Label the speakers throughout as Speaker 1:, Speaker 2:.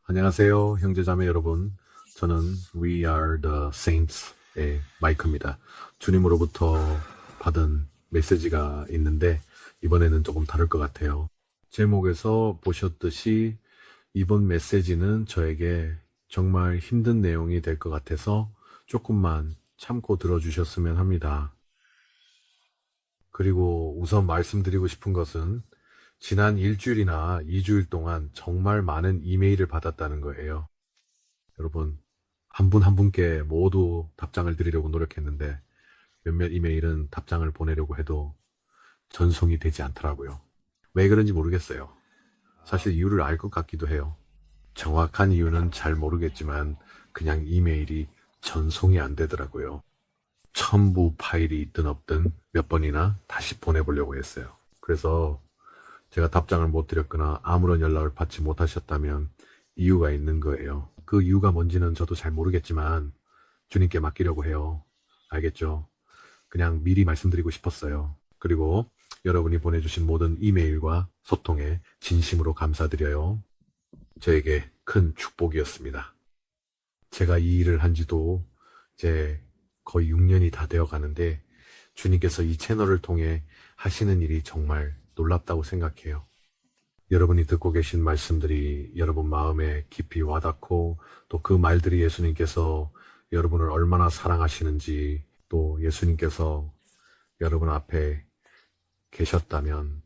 Speaker 1: 안녕하세요, 형제자매 여러분. 저는 We Are the Saints의 마이크입니다. 주님으로부터 받은 메시지가 있는데 이번에는 조금 다를 것 같아요. 제목에서 보셨듯이 이번 메시지는 저에게 정말 힘든 내용이 될 것 같아서 조금만 참고 들어주셨으면 합니다. 그리고 우선 말씀드리고 싶은 것은 지난 일주일이나 2주일 동안 정말 많은 이메일을 받았다는 거예요. 여러분, 한 분 한 분께 모두 답장을 드리려고 노력했는데 몇몇 이메일은 답장을 보내려고 해도 전송이 되지 않더라고요. 왜 그런지 모르겠어요. 사실 이유를 알 것 같기도 해요. 정확한 이유는 잘 모르겠지만 그냥 이메일이 전송이 안 되더라고요. 첨부 파일이 있든 없든 몇 번이나 다시 보내보려고 했어요. 그래서 제가 답장을 못 드렸거나 아무런 연락을 받지 못하셨다면 이유가 있는 거예요. 그 이유가 뭔지는 저도 잘 모르겠지만 주님께 맡기려고 해요. 알겠죠? 그냥 미리 말씀드리고 싶었어요. 그리고 여러분이 보내주신 모든 이메일과 소통에 진심으로 감사드려요. 저에게 큰 축복이었습니다. 제가 이 일을 한 지도 이제 거의 6년이 다 되어 가는데 주님께서 이 채널을 통해 하시는 일이 정말 놀랍다고 생각해요. 여러분이 듣고 계신 말씀들이 여러분 마음에 깊이 와닿고 또 그 말들이 예수님께서 여러분을 얼마나 사랑하시는지 또 예수님께서 여러분 앞에 계셨다면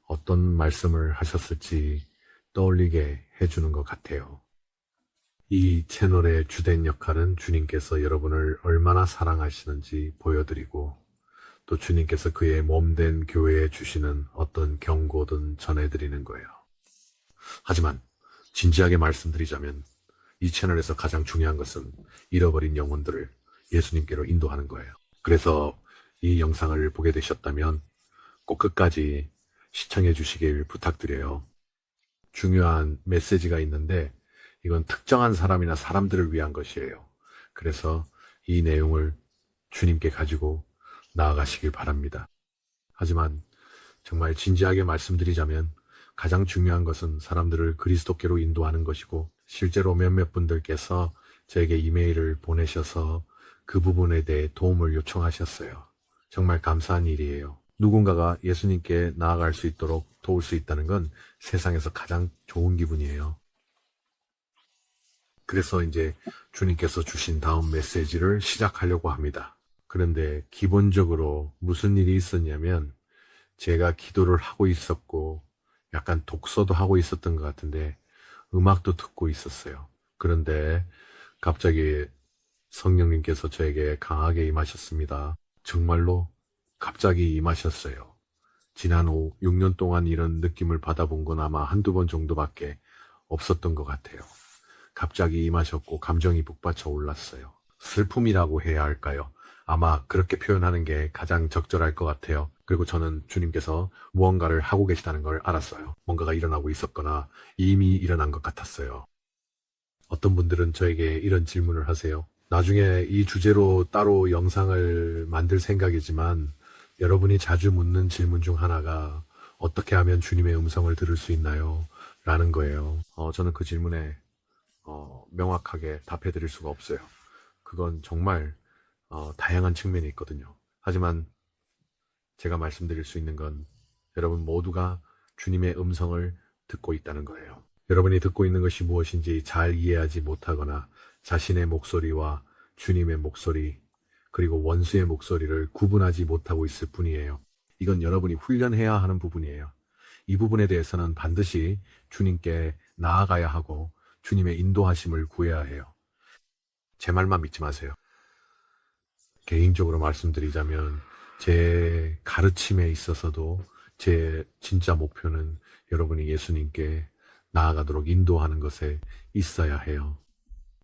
Speaker 1: 어떤 말씀을 하셨을지 떠올리게 해주는 것 같아요. 이 채널의 주된 역할은 주님께서 여러분을 얼마나 사랑하시는지 보여드리고 또 주님께서 그의 몸된 교회에 주시는 어떤 경고든 전해드리는 거예요. 하지만 진지하게 말씀드리자면 이 채널에서 가장 중요한 것은 잃어버린 영혼들을 예수님께로 인도하는 거예요. 그래서 이 영상을 보게 되셨다면 꼭 끝까지 시청해 주시길 부탁드려요. 중요한 메시지가 있는데 이건 특정한 사람이나 사람들을 위한 것이에요. 그래서 이 내용을 주님께 가지고 나아가시길 바랍니다. 하지만 정말 진지하게 말씀드리자면 가장 중요한 것은 사람들을 그리스도께로 인도하는 것이고 실제로 몇몇 분들께서 저에게 이메일을 보내셔서 그 부분에 대해 도움을 요청하셨어요. 정말 감사한 일이에요. 누군가가 예수님께 나아갈 수 있도록 도울 수 있다는 건 세상에서 가장 좋은 기분이에요. 그래서 이제 주님께서 주신 다음 메시지를 시작하려고 합니다. 그런데 기본적으로 무슨 일이 있었냐면 제가 기도를 하고 있었고 약간 독서도 하고 있었던 것 같은데 음악도 듣고 있었어요. 그런데 갑자기 성령님께서 저에게 강하게 임하셨습니다. 정말로 갑자기 임하셨어요. 지난 6년 동안 이런 느낌을 받아본 건 아마 한두 번 정도밖에 없었던 것 같아요. 갑자기 임하셨고 감정이 북받쳐 올랐어요. 슬픔이라고 해야 할까요? 아마 그렇게 표현하는 게 가장 적절할 것 같아요. 그리고 저는 주님께서 무언가를 하고 계시다는 걸 알았어요. 뭔가가 일어나고 있었거나 이미 일어난 것 같았어요. 어떤 분들은 저에게 이런 질문을 하세요. 나중에 이 주제로 따로 영상을 만들 생각이지만 여러분이 자주 묻는 질문 중 하나가 어떻게 하면 주님의 음성을 들을 수 있나요? 라는 거예요. 저는 그 질문에 명확하게 답해 드릴 수가 없어요. 그건 정말 다양한 측면이 있거든요. 하지만 제가 말씀드릴 수 있는 건 여러분 모두가 주님의 음성을 듣고 있다는 거예요. 여러분이 듣고 있는 것이 무엇인지 잘 이해하지 못하거나 자신의 목소리와 주님의 목소리 그리고 원수의 목소리를 구분하지 못하고 있을 뿐이에요. 이건 여러분이 훈련해야 하는 부분이에요. 이 부분에 대해서는 반드시 주님께 나아가야 하고 주님의 인도하심을 구해야 해요. 제 말만 믿지 마세요. 개인적으로 말씀드리자면 제 가르침에 있어서도 제 진짜 목표는 여러분이 예수님께 나아가도록 인도하는 것에 있어야 해요.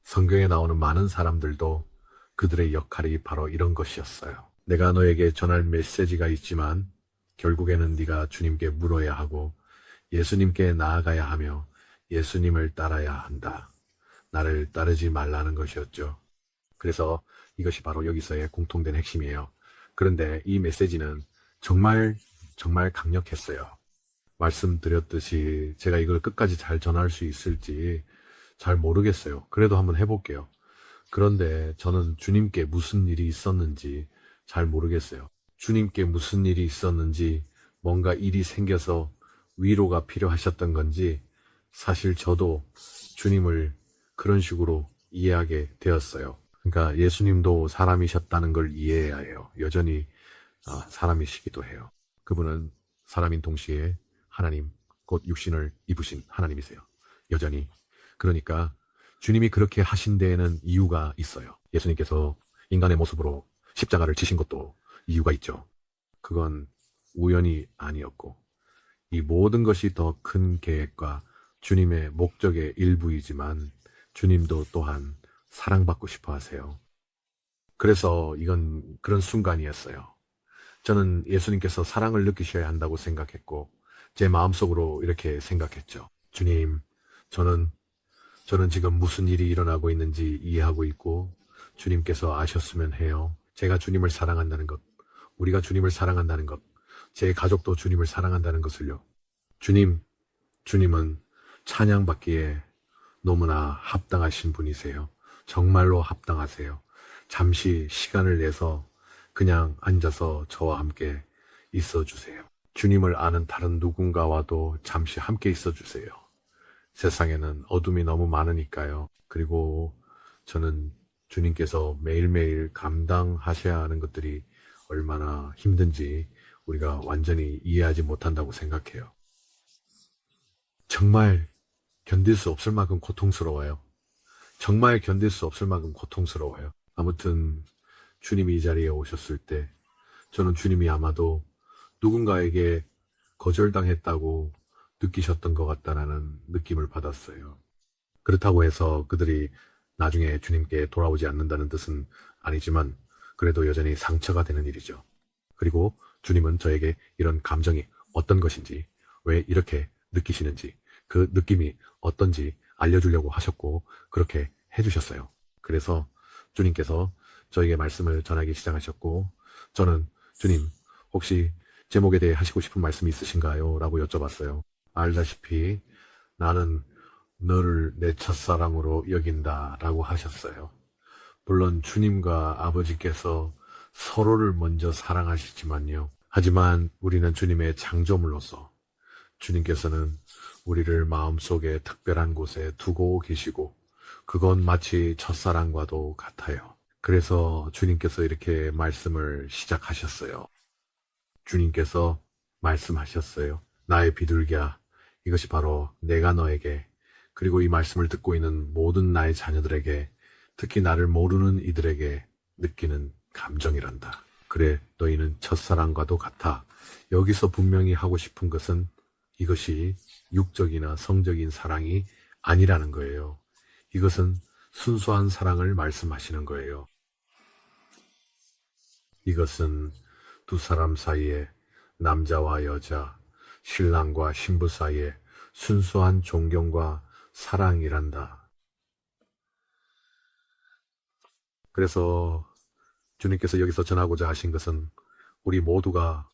Speaker 1: 성경에 나오는 많은 사람들도 그들의 역할이 바로 이런 것이었어요. 내가 너에게 전할 메시지가 있지만 결국에는 네가 주님께 물어야 하고 예수님께 나아가야 하며 예수님을 따라야 한다. 나를 따르지 말라는 것이었죠. 그래서 이것이 바로 여기서의 공통된 핵심이에요. 그런데 이 메시지는 정말 강력했어요. 말씀드렸듯이 제가 이걸 끝까지 잘 전할 수 있을지 잘 모르겠어요. 그래도 한번 해볼게요. 그런데 저는 주님께 무슨 일이 있었는지 잘 모르겠어요. 주님께 무슨 일이 있었는지, 뭔가 일이 생겨서 위로가 필요하셨던 건지, 사실 저도 주님을 그런 식으로 이해하게 되었어요. 그러니까 예수님도 사람이셨다는 걸 이해해야 해요. 여전히 사람이시기도 해요. 그분은 사람인 동시에 하나님, 곧 육신을 입으신 하나님이세요. 여전히. 그러니까 주님이 그렇게 하신 데에는 이유가 있어요. 예수님께서 인간의 모습으로 십자가를 지신 것도 이유가 있죠. 그건 우연이 아니었고, 이 모든 것이 더 큰 계획과 주님의 목적의 일부이지만, 주님도 또한 사랑받고 싶어 하세요. 그래서 이건 그런 순간이었어요. 저는 예수님께서 사랑을 느끼셔야 한다고 생각했고, 제 마음속으로 이렇게 생각했죠. 주님, 저는 지금 무슨 일이 일어나고 있는지 이해하고 있고, 주님께서 아셨으면 해요. 제가 주님을 사랑한다는 것, 우리가 주님을 사랑한다는 것, 제 가족도 주님을 사랑한다는 것을요. 주님은 찬양받기에 너무나 합당하신 분이세요. 정말로 합당하세요. 잠시 시간을 내서 그냥 앉아서 저와 함께 있어 주세요. 주님을 아는 다른 누군가와도 잠시 함께 있어 주세요. 세상에는 어둠이 너무 많으니까요. 그리고 저는 주님께서 매일매일 감당하셔야 하는 것들이 얼마나 힘든지 우리가 완전히 이해하지 못한다고 생각해요. 정말 견딜 수 없을 만큼 고통스러워요. 정말 견딜 수 없을 만큼 고통스러워요. 아무튼 주님이 이 자리에 오셨을 때 저는 주님이 아마도 누군가에게 거절당했다고 느끼셨던 것 같다라는 느낌을 받았어요. 그렇다고 해서 그들이 나중에 주님께 돌아오지 않는다는 뜻은 아니지만, 그래도 여전히 상처가 되는 일이죠. 그리고 주님은 저에게 이런 감정이 어떤 것인지, 왜 이렇게 느끼시는지, 그 느낌이 어떤지 알려주려고 하셨고, 그렇게 해주셨어요. 그래서 주님께서 저에게 말씀을 전하기 시작하셨고, 저는 주님, 혹시 제목에 대해 하시고 싶은 말씀이 있으신가요? 라고 여쭤봤어요. 알다시피 나는 너를 내 첫사랑으로 여긴다 라고 하셨어요. 물론 주님과 아버지께서 서로를 먼저 사랑하시지만요. 하지만 우리는 주님의 창조물로서 주님께서는 우리를 마음속에 특별한 곳에 두고 계시고, 그건 마치 첫사랑과도 같아요. 그래서 주님께서 이렇게 말씀을 시작하셨어요. 주님께서 말씀하셨어요. 나의 비둘기야, 이것이 바로 내가 너에게, 그리고 이 말씀을 듣고 있는 모든 나의 자녀들에게, 특히 나를 모르는 이들에게 느끼는 감정이란다. 그래, 너희는 첫사랑과도 같아. 여기서 분명히 하고 싶은 것은 이것이 육적이나 성적인 사랑이 아니라는 거예요. 이것은 순수한 사랑을 말씀하시는 거예요. 이것은 두 사람 사이에, 남자와 여자, 신랑과 신부 사이에 순수한 존경과 사랑이란다. 그래서 주님께서 여기서 전하고자 하신 것은, 우리가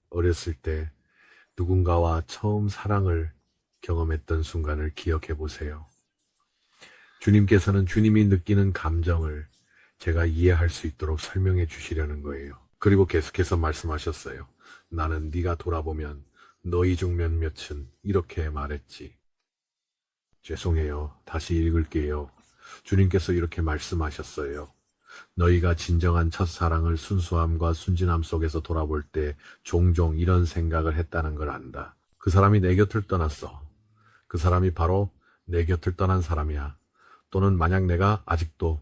Speaker 1: 어렸을 때 누군가와 처음 사랑을 경험했던 순간을 기억해 보세요. 주님께서는 주님이 느끼는 감정을 제가 이해할 수 있도록 설명해 주시려는 거예요. 그리고 계속해서 말씀하셨어요. 나는 네가 돌아보면 너희 중 몇몇은 이렇게 말했지. 죄송해요. 다시 읽을게요. 주님께서 이렇게 말씀하셨어요. 너희가 진정한 첫사랑을 순수함과 순진함 속에서 돌아볼 때 종종 이런 생각을 했다는 걸 안다. 그 사람이 내 곁을 떠났어. 그 사람이 바로 내 곁을 떠난 사람이야. 또는 만약 내가 아직도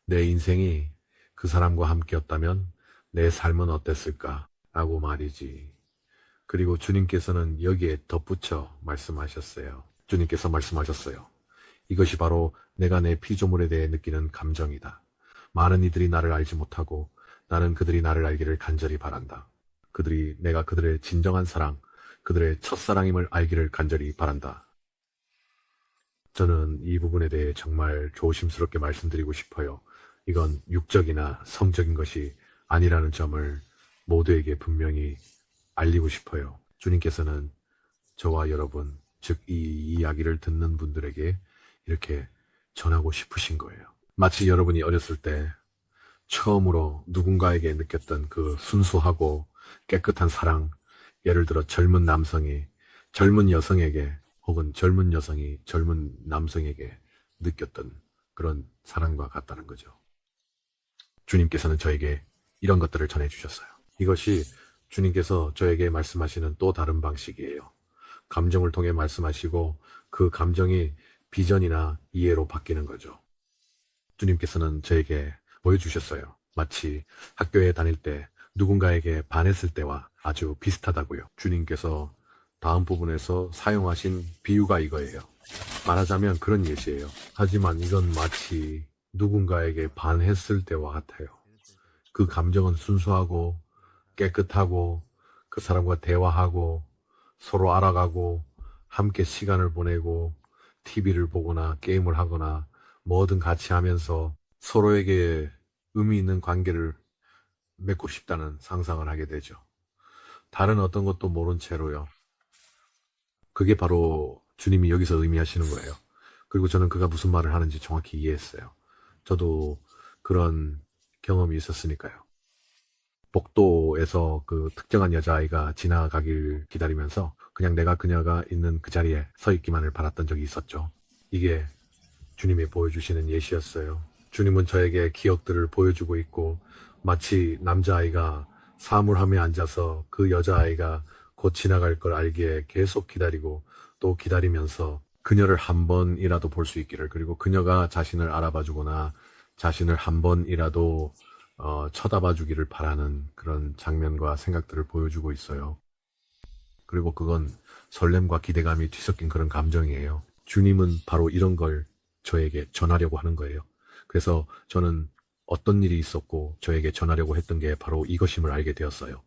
Speaker 1: 내 인생이 그 사람과 함께였다면 내 삶은 어땠을까? 라고 말이지. 그리고 주님께서는 여기에 덧붙여 말씀하셨어요. 주님께서 말씀하셨어요. 이것이 바로 내가 내 피조물에 대해 느끼는 감정이다. 많은 이들이 나를 알지 못하고 나는 그들이 나를 알기를 간절히 바란다. 내가 그들의 진정한 사랑, 그들의 첫사랑임을 알기를 간절히 바란다. 저는 이 부분에 대해 정말 조심스럽게 말씀드리고 싶어요. 이건 육적이나 성적인 것이 아니라는 점을 모두에게 분명히 알리고 싶어요. 주님께서는 저와 여러분, 즉 이 이야기를 듣는 분들에게 이렇게 전하고 싶으신 거예요. 마치 여러분이 어렸을 때 처음으로 누군가에게 느꼈던 그 순수하고 깨끗한 사랑, 예를 들어 젊은 남성이 젊은 여성에게 혹은 젊은 여성이 젊은 남성에게 느꼈던 그런 사랑과 같다는 거죠. 주님께서는 저에게 이런 것들을 전해주셨어요. 이것이 주님께서 저에게 말씀하시는 또 다른 방식이에요. 감정을 통해 말씀하시고 그 감정이 비전이나 이해로 바뀌는 거죠. 주님께서는 저에게 보여주셨어요. 마치 학교에 다닐 때 누군가에게 반했을 때와 아주 비슷하다고요. 주님께서 다음 부분에서 사용하신 비유가 이거예요. 말하자면 그런 예시예요. 하지만 이건 마치 누군가에게 반했을 때와 같아요. 그 감정은 순수하고 깨끗하고 그 사람과 대화하고 서로 알아가고 함께 시간을 보내고 TV를 보거나 게임을 하거나 뭐든 같이 하면서 서로에게 의미 있는 관계를 맺고 싶다는 상상을 하게 되죠. 다른 어떤 것도 모른 채로요. 그게 바로 주님이 여기서 의미하시는 거예요. 그리고 저는 그가 무슨 말을 하는지 정확히 이해했어요. 저도 그런 경험이 있었으니까요. 복도에서 그 특정한 여자아이가 지나가길 기다리면서 그냥 내가 그녀가 있는 그 자리에 서 있기만을 바랐던 적이 있었죠. 이게 주님이 보여주시는 예시였어요. 주님은 저에게 기억들을 보여주고 있고 마치 남자아이가 사물함에 앉아서 그 여자아이가 곧 지나갈 걸 알기에 계속 기다리고 또 기다리면서 그녀를 한 번이라도 볼 수 있기를, 그리고 그녀가 자신을 알아봐 주거나 자신을 한 번이라도 쳐다봐 주기를 바라는 그런 장면과 생각들을 보여주고 있어요. 그리고 그건 설렘과 기대감이 뒤섞인 그런 감정이에요. 주님은 바로 이런 걸 저에게 전하려고 하는 거예요. 그래서 저는 어떤 일이 있었고 저에게 전하려고 했던 게 바로 이것임을 알게 되었어요.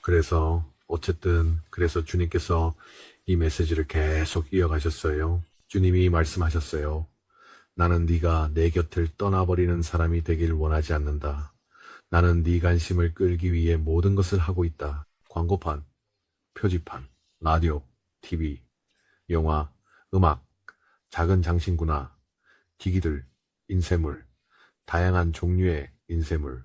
Speaker 1: 그래서 주님께서 이 메시지를 계속 이어가셨어요. 주님이 말씀하셨어요. 나는 네가 내 곁을 떠나버리는 사람이 되길 원하지 않는다. 나는 네 관심을 끌기 위해 모든 것을 하고 있다. 광고판, 표지판, 라디오, TV, 영화, 음악, 작은 장신구나, 기기들, 인쇄물, 다양한 종류의 인쇄물,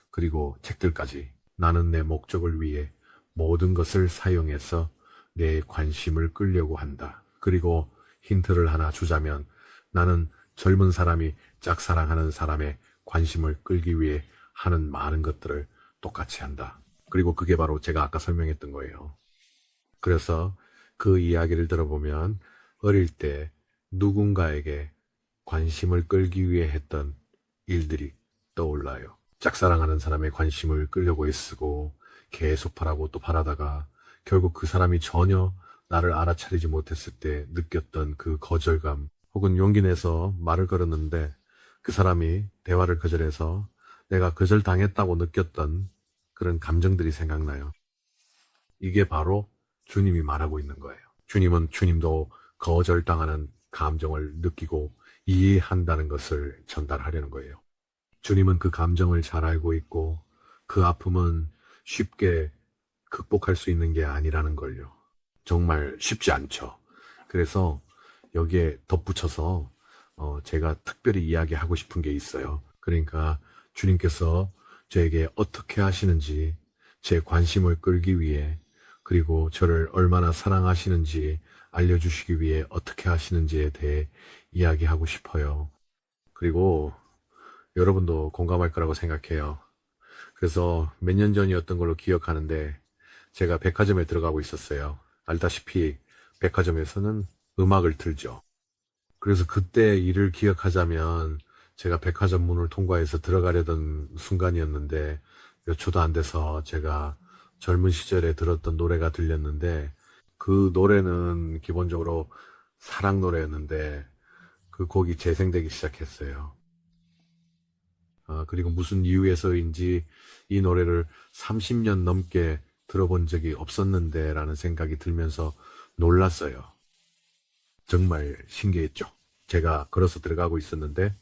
Speaker 1: 그리고 책들까지 나는 내 목적을 위해 모든 것을 사용해서 내 관심을 끌려고 한다. 그리고 힌트를 하나 주자면 나는 젊은 사람이 짝사랑하는 사람의 관심을 끌기 위해 하는 많은 것들을 똑같이 한다. 그리고 그게 바로 제가 아까 설명했던 거예요. 그래서 그 이야기를 들어보면 어릴 때 누군가에게 관심을 끌기 위해 했던 일들이 떠올라요. 짝사랑하는 사람의 관심을 끌려고 애쓰고 계속 바라고 또 바라다가 결국 그 사람이 전혀 나를 알아차리지 못했을 때 느꼈던 그 거절감, 혹은 용기 내서 말을 걸었는데 그 사람이 대화를 거절해서 내가 거절당했다고 느꼈던 그런 감정들이 생각나요. 이게 바로 주님이 말하고 있는 거예요. 주님도 거절당하는 감정을 느끼고 이해한다는 것을 전달하려는 거예요. 주님은 그 감정을 잘 알고 있고 그 아픔은 쉽게 극복할 수 있는 게 아니라는 걸요. 정말 쉽지 않죠. 그래서 여기에 덧붙여서 제가 특별히 이야기하고 싶은 게 있어요. 그러니까 주님께서 저에게 어떻게 하시는지, 제 관심을 끌기 위해, 그리고 저를 얼마나 사랑하시는지 알려주시기 위해 어떻게 하시는지에 대해 이야기하고 싶어요. 그리고 여러분도 공감할 거라고 생각해요. 그래서 몇 년 전이었던 걸로 기억하는데 제가 백화점에 들어가고 있었어요. 알다시피 백화점에서는 음악을 틀죠. 그래서 그때 일을 기억하자면 제가 백화점 문을 통과해서 들어가려던 순간이었는데 몇 초도 안 돼서 제가 젊은 시절에 들었던 노래가 들렸는데 그 노래는 기본적으로 사랑 노래였는데 그 곡이 재생되기 시작했어요. 그리고 무슨 이유에서인지 이 노래를 30년 넘게 들어본 적이 없었는데 라는 생각이 들면서 놀랐어요. 정말 신기했죠. 제가 걸어서 들어가고 있었는데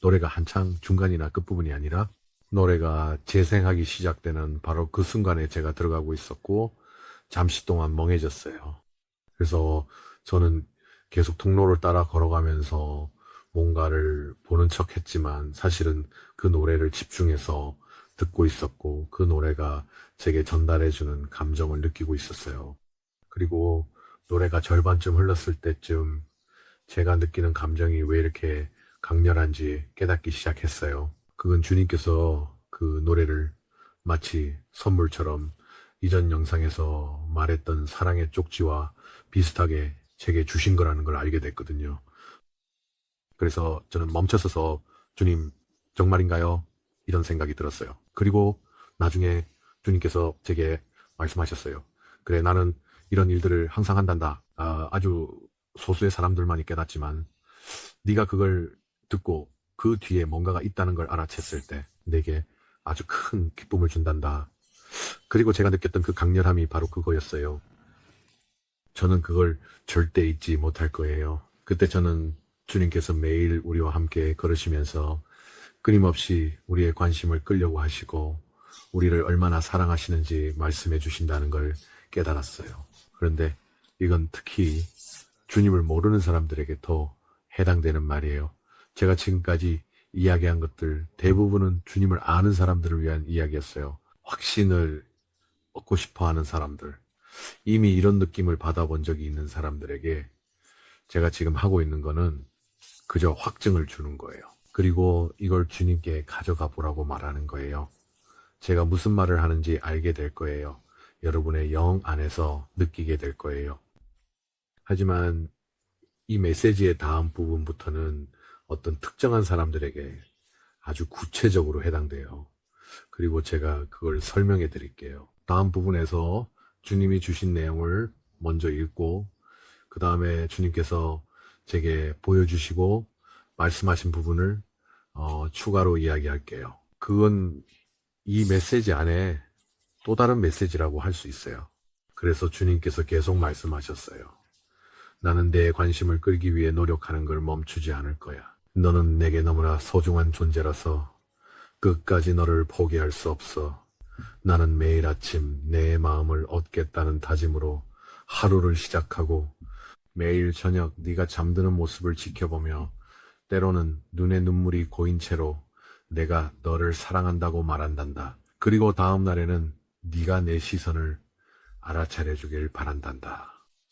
Speaker 1: 노래가 한창 중간이나 끝부분이 아니라 노래가 재생하기 시작되는 바로 그 순간에 제가 들어가고 있었고 잠시 동안 멍해졌어요. 그래서 저는 계속 통로를 따라 걸어가면서 뭔가를 보는 척 했지만 사실은 그 노래를 집중해서 듣고 있었고 그 노래가 제게 전달해주는 감정을 느끼고 있었어요. 그리고 노래가 절반쯤 흘렀을 때쯤 제가 느끼는 감정이 왜 이렇게 강렬한지 깨닫기 시작했어요. 그건 주님께서 그 노래를 마치 선물처럼 이전 영상에서 말했던 사랑의 쪽지와 비슷하게 제게 주신 거라는 걸 알게 됐거든요. 그래서 저는 멈춰서서 주님, 정말인가요? 이런 생각이 들었어요. 그리고 나중에 주님께서 제게 말씀하셨어요. 그래, 나는 이런 일들을 항상 한단다. 아주 소수의 사람들만이 깨닫지만 네가 그걸 듣고 그 뒤에 뭔가가 있다는 걸 알아챘을 때 내게 아주 큰 기쁨을 준단다. 그리고 제가 느꼈던 그 강렬함이 바로 그거였어요. 저는 그걸 절대 잊지 못할 거예요. 그때 저는 주님께서 매일 우리와 함께 걸으시면서 끊임없이 우리의 관심을 끌려고 하시고 우리를 얼마나 사랑하시는지 말씀해 주신다는 걸 깨달았어요. 그런데 이건 특히 주님을 모르는 사람들에게 더 해당되는 말이에요. 제가 지금까지 이야기한 것들 대부분은 주님을 아는 사람들을 위한 이야기였어요. 확신을 얻고 싶어 하는 사람들, 이미 이런 느낌을 받아본 적이 있는 사람들에게 제가 지금 하고 있는 거는 그저 확증을 주는 거예요. 그리고 이걸 주님께 가져가 보라고 말하는 거예요. 제가 무슨 말을 하는지 알게 될 거예요. 여러분의 영 안에서 느끼게 될 거예요. 하지만 이 메시지의 다음 부분부터는 어떤 특정한 사람들에게 아주 구체적으로 해당돼요. 그리고 제가 그걸 설명해 드릴게요. 다음 부분에서 주님이 주신 내용을 먼저 읽고 그 다음에 주님께서 제게 보여주시고 말씀하신 부분을 추가로 이야기할게요. 그건 이 메시지 안에 또 다른 메시지라고 할 수 있어요. 그래서 주님께서 계속 말씀하셨어요. 나는 내 관심을 끌기 위해 노력하는 걸 멈추지 않을 거야. 너는 내게 너무나 소중한 존재라서 끝까지 너를 포기할 수 없어. 나는 매일 아침 내 마음을 얻겠다는 다짐으로 하루를 시작하고 매일 저녁 네가 잠드는 모습을 지켜보며 때로는 눈에 눈물이 고인 채로 내가 너를 사랑한다고 말한단다. 그리고 다음 날에는 네가 내 시선을 알아차려 주길 바란단다.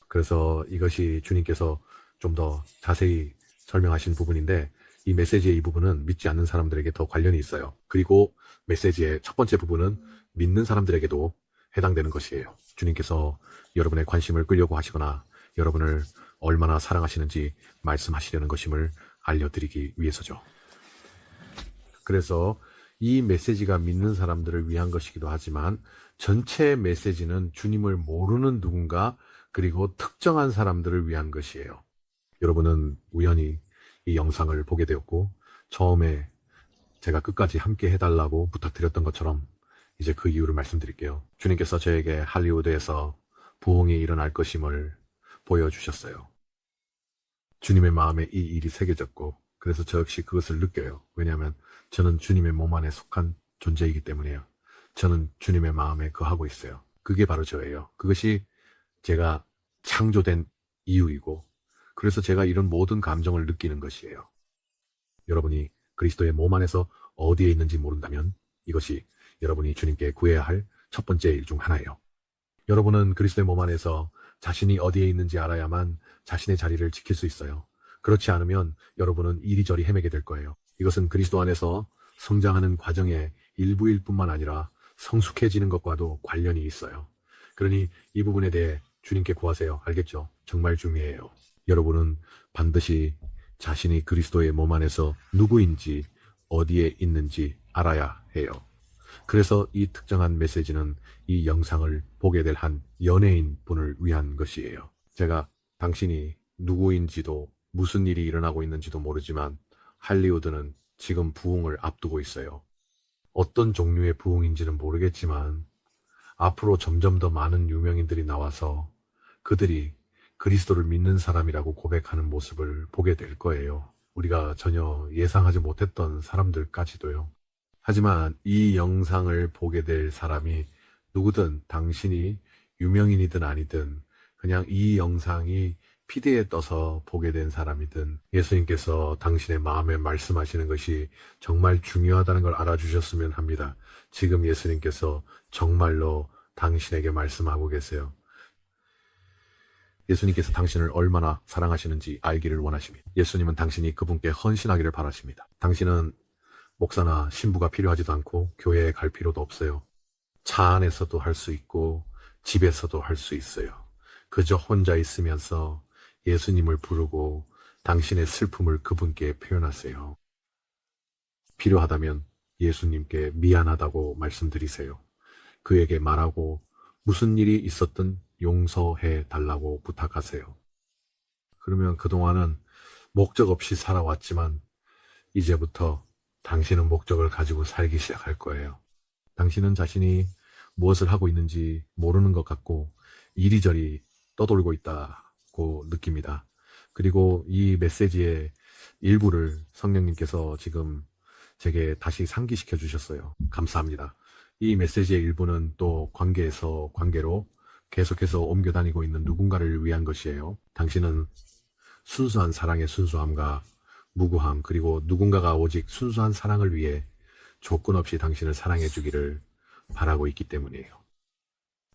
Speaker 1: 그래서 이것이 주님께서 좀 더 자세히 설명하신 부분인데 이 메시지의 이 부분은 믿지 않는 사람들에게 더 관련이 있어요. 그리고 메시지의 첫 번째 부분은 믿는 사람들에게도 해당되는 것이에요. 주님께서 여러분의 관심을 끌려고 하시거나 여러분을 얼마나 사랑하시는지 말씀하시려는 것임을 알려드리기 위해서죠. 그래서 이 메시지가 믿는 사람들을 위한 것이기도 하지만 전체 메시지는 주님을 모르는 누군가 그리고 특정한 사람들을 위한 것이에요. 여러분은 우연히 이 영상을 보게 되었고 처음에 제가 끝까지 함께 해달라고 부탁드렸던 것처럼 이제 그 이유를 말씀드릴게요. 주님께서 저에게 할리우드에서 부흥이 일어날 것임을 보여주셨어요. 주님의 마음에 이 일이 새겨졌고 그래서 저 역시 그것을 느껴요. 왜냐하면 저는 주님의 몸 안에 속한 존재이기 때문이에요. 저는 주님의 마음에 거하고 있어요. 그게 바로 저예요. 그것이 제가 창조된 이유이고 그래서 제가 이런 모든 감정을 느끼는 것이에요. 여러분이 그리스도의 몸 안에서 어디에 있는지 모른다면 이것이 여러분이 주님께 구해야 할 첫 번째 일 중 하나예요. 여러분은 그리스도의 몸 안에서 자신이 어디에 있는지 알아야만 자신의 자리를 지킬 수 있어요. 그렇지 않으면 여러분은 이리저리 헤매게 될 거예요. 이것은 그리스도 안에서 성장하는 과정의 일부일 뿐만 아니라 성숙해지는 것과도 관련이 있어요. 그러니 이 부분에 대해 주님께 구하세요. 알겠죠? 정말 중요해요. 여러분은 반드시 자신이 그리스도의 몸 안에서 누구인지 어디에 있는지 알아야 해요. 그래서 이 특정한 메시지는 이 영상을 보게 될 한 연예인 분을 위한 것이에요. 제가 당신이 누구인지도 무슨 일이 일어나고 있는지도 모르지만 할리우드는 지금 부흥을 앞두고 있어요. 어떤 종류의 부흥인지는 모르겠지만 앞으로 점점 더 많은 유명인들이 나와서 그들이 그리스도를 믿는 사람이라고 고백하는 모습을 보게 될 거예요. 우리가 전혀 예상하지 못했던 사람들까지도요. 하지만 이 영상을 보게 될 사람이 누구든 당신이 유명인이든 아니든 그냥 이 영상이 피드에 떠서 보게 된 사람이든 예수님께서 당신의 마음에 말씀하시는 것이 정말 중요하다는 걸 알아주셨으면 합니다. 지금 예수님께서 정말로 당신에게 말씀하고 계세요. 예수님께서 당신을 얼마나 사랑하시는지 알기를 원하십니다. 예수님은 당신이 그분께 헌신하기를 바라십니다. 당신은 목사나 신부가 필요하지도 않고 교회에 갈 필요도 없어요. 차 안에서도 할 수 있고 집에서도 할 수 있어요. 그저 혼자 있으면서 예수님을 부르고 당신의 슬픔을 그분께 표현하세요. 필요하다면 예수님께 미안하다고 말씀드리세요. 그에게 말하고 무슨 일이 있었든 용서해 달라고 부탁하세요. 그러면 그동안은 목적 없이 살아왔지만 이제부터 당신은 목적을 가지고 살기 시작할 거예요. 당신은 자신이 무엇을 하고 있는지 모르는 것 같고 이리저리 떠돌고 있다고 느낍니다. 그리고 이 메시지의 일부를 성령님께서 지금 제게 다시 상기시켜 주셨어요. 감사합니다. 이 메시지의 일부는 또 관계에서 관계로 계속해서 옮겨 다니고 있는 누군가를 위한 것이에요. 당신은 순수한 사랑의 순수함과 무구함, 그리고 누군가가 오직 순수한 사랑을 위해 조건 없이 당신을 사랑해 주기를 바라고 있기 때문이에요.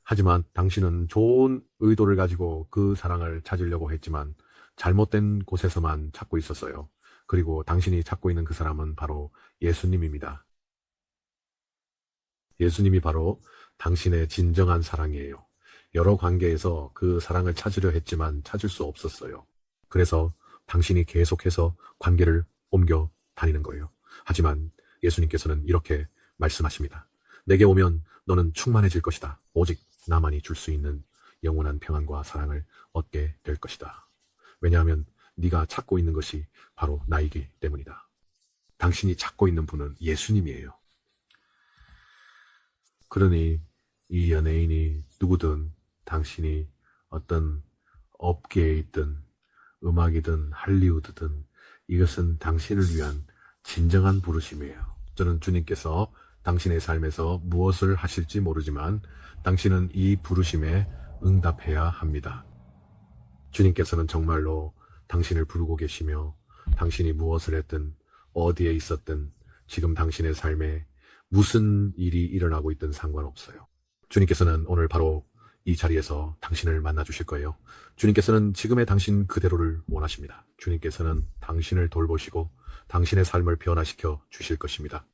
Speaker 1: 하지만 당신은 좋은 의도를 가지고 그 사랑을 찾으려고 했지만 잘못된 곳에서만 찾고 있었어요. 그리고 당신이 찾고 있는 그 사람은 바로 예수님입니다. 예수님이 바로 당신의 진정한 사랑이에요. 여러 관계에서 그 사랑을 찾으려 했지만 찾을 수 없었어요. 그래서 당신이 계속해서 관계를 옮겨 다니는 거예요. 하지만 예수님께서는 이렇게 말씀하십니다. 내게 오면 너는 충만해질 것이다. 오직 나만이 줄 수 있는 영원한 평안과 사랑을 얻게 될 것이다. 왜냐하면 네가 찾고 있는 것이 바로 나이기 때문이다. 당신이 찾고 있는 분은 예수님이에요. 그러니 이 연예인이 누구든 당신이 어떤 업계에 있든 음악이든 할리우드든 이것은 당신을 위한 진정한 부르심이에요. 저는 주님께서 당신의 삶에서 무엇을 하실지 모르지만 당신은 이 부르심에 응답해야 합니다. 주님께서는 정말로 당신을 부르고 계시며 당신이 무엇을 했든 어디에 있었든 지금 당신의 삶에 무슨 일이 일어나고 있든 상관없어요. 주님께서는 오늘 바로 이 자리에서 당신을 만나 주실 거예요. 주님께서는 지금의 당신 그대로를 원하십니다. 주님께서는 당신을 돌보시고 당신의 삶을 변화시켜 주실 것입니다.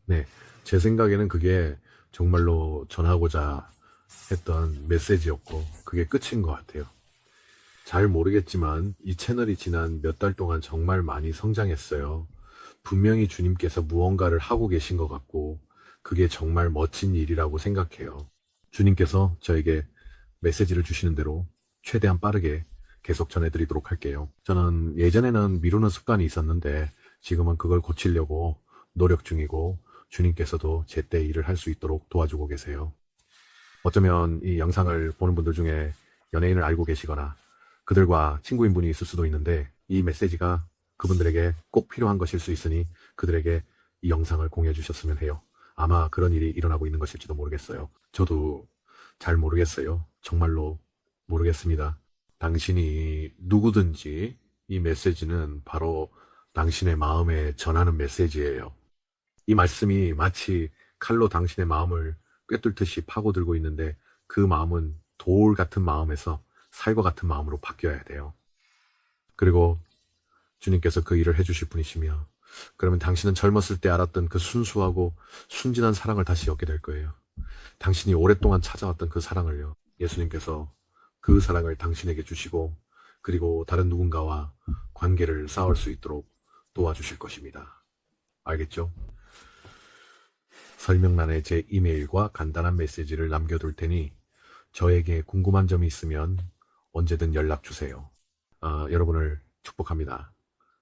Speaker 1: 네, 제 생각에는 그게 정말로 전하고자 했던 메시지였고 그게 끝인 것 같아요. 잘 모르겠지만 이 채널이 지난 몇 달 동안 정말 많이 성장했어요. 분명히 주님께서 무언가를 하고 계신 것 같고 그게 정말 멋진 일이라고 생각해요. 주님께서 저에게 메시지를 주시는 대로 최대한 빠르게 계속 전해드리도록 할게요. 저는 예전에는 미루는 습관이 있었는데 지금은 그걸 고치려고 노력 중이고 주님께서도 제때 일을 할 수 있도록 도와주고 계세요. 어쩌면 이 영상을 보는 분들 중에 연예인을 알고 계시거나 그들과 친구인 분이 있을 수도 있는데 이 메시지가 그분들에게 꼭 필요한 것일 수 있으니 그들에게 이 영상을 공유해 주셨으면 해요. 아마 그런 일이 일어나고 있는 것일지도 모르겠어요. 저도 잘 모르겠어요. 정말로 모르겠습니다. 당신이 누구든지 이 메시지는 바로 당신의 마음에 전하는 메시지예요. 이 말씀이 마치 칼로 당신의 마음을 꿰뚫듯이 파고들고 있는데 그 마음은 돌 같은 마음에서 살과 같은 마음으로 바뀌어야 돼요. 그리고 주님께서 그 일을 해주실 분이시며 그러면 당신은 젊었을 때 알았던 그 순수하고 순진한 사랑을 다시 얻게 될 거예요. 당신이 오랫동안 찾아왔던 그 사랑을요. 예수님께서 그 사랑을 당신에게 주시고 그리고 다른 누군가와 관계를 쌓을 수 있도록 도와주실 것입니다. 알겠죠? 설명란에 제 이메일과 간단한 메시지를 남겨둘 테니 저에게 궁금한 점이 있으면 언제든 연락 주세요. 여러분을 축복합니다.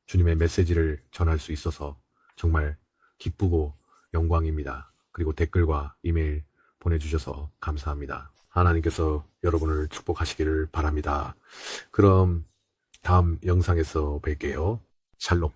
Speaker 1: 주님의 메시지를 전할 수 있어서 정말 기쁘고 영광입니다. 그리고 댓글과 이메일 보내주셔서 감사합니다. 하나님께서 여러분을 축복하시기를 바랍니다. 그럼 다음 영상에서 뵐게요. 샬롬.